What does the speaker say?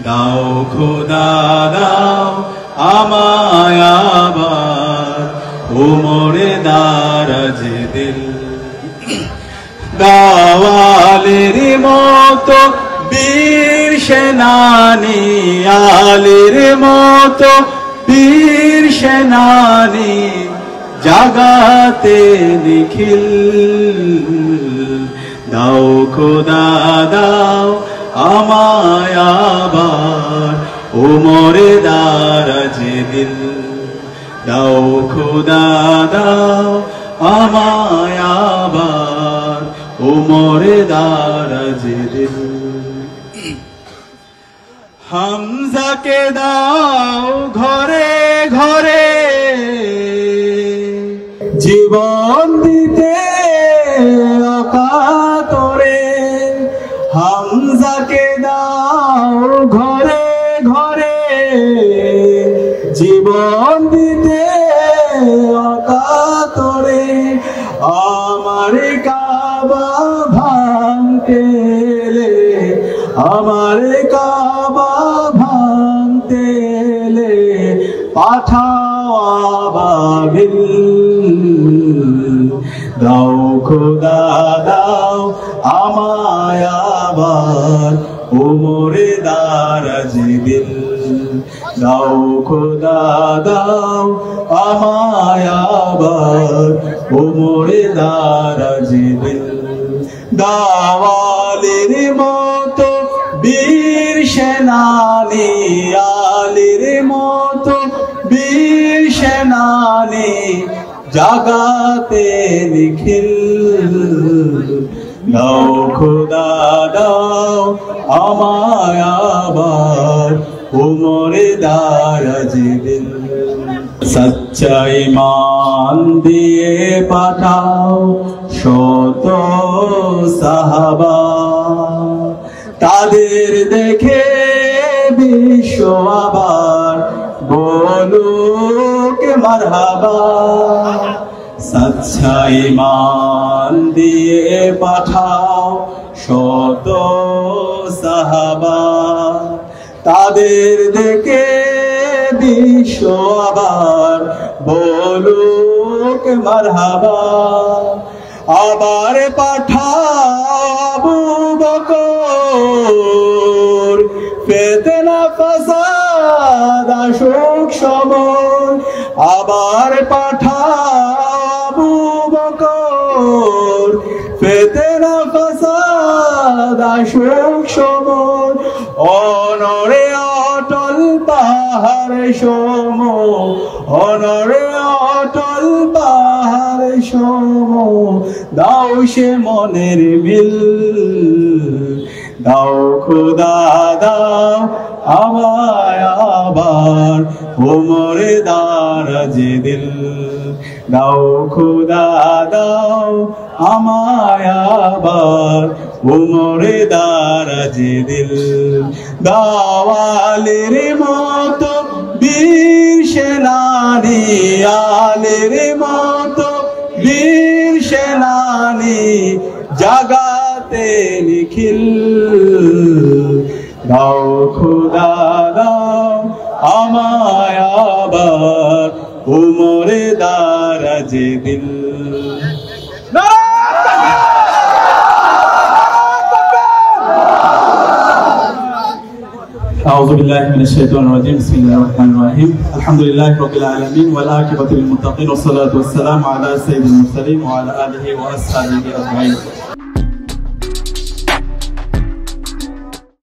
দাও খোদা দাও আমায় আবার উমরে দারাজ দিল। দাওয়ালের মতো বীর সেনানি, আলীর মতো বীর সেনানি, জাগাতে নিখিল। দাও খোদা দাও আমায় আবার উমরে দারাজ দিল। দাও খোদা দাও আমায় আবার উমরে দারাজ দিল। হামজাকে দাও ঘরে ঘরে জীবন দিতে অকাতরে। হামজাকে দাও ঘরে ঘরে জীবন দিতে অকাতরে। আমার কাবা ভাঙতে এলে, আমার কাবা ভাঙতে এলে পাঠাও আবাবিল। দাও খোদা দাও আমায় আবার উমরে দারাজ দিল। দাও খোদা দাও আমায় আবার উমরে দারাজ দিল। দাওয়ালের মতো বীর সেনানি, আলীর মতো বীর সেনানি, জাগাতে নিখিল। দাও খোদা দাও আমায় আবার উমরে দারাজ দিল। সচ্চা ঈমান দিয়ে পাঠাও শত সাহাবা, তাদের দেখে বিশ্ব আবার বলুক মারহাবা। সচ্চা ঈমান দিয়ে পাঠাও শত সাহাবা, তাদের দেখে বিশ্ব আবার বলুক মারহাবা। আবার পাঠাবো বকর, ফিতনা ফাসাদ আসুক সমর। আবার পাঠাবো বকর, ফিতনা ফাসাদ আসুক সমর। অনরে অটল পাহাড় সম, অনরে অটল পাহাড় সম, দাও সে মনের মিল। দাও খোদা দাও আমায় আবার উমরে দারাজ দিল। দাও খোদা দাও আমায় আবার উমরে দারাজ দিল। দাওয়ালের মতো বীর সেনানি, আলীর মতো বীর সেনানি, জাগাতে নিখিল। দাও খোদা দাও আমায় আবার উমরে দারাজ দিল। أعوذ بالله من الشيطان الرجيم. بسم الله الرحمن الرحيم. الحمد لله رب العالمين والعاقبة للمتقين والصلاة والسلام على سيد المرسلين وعلى آله وأصحابه أجمعين.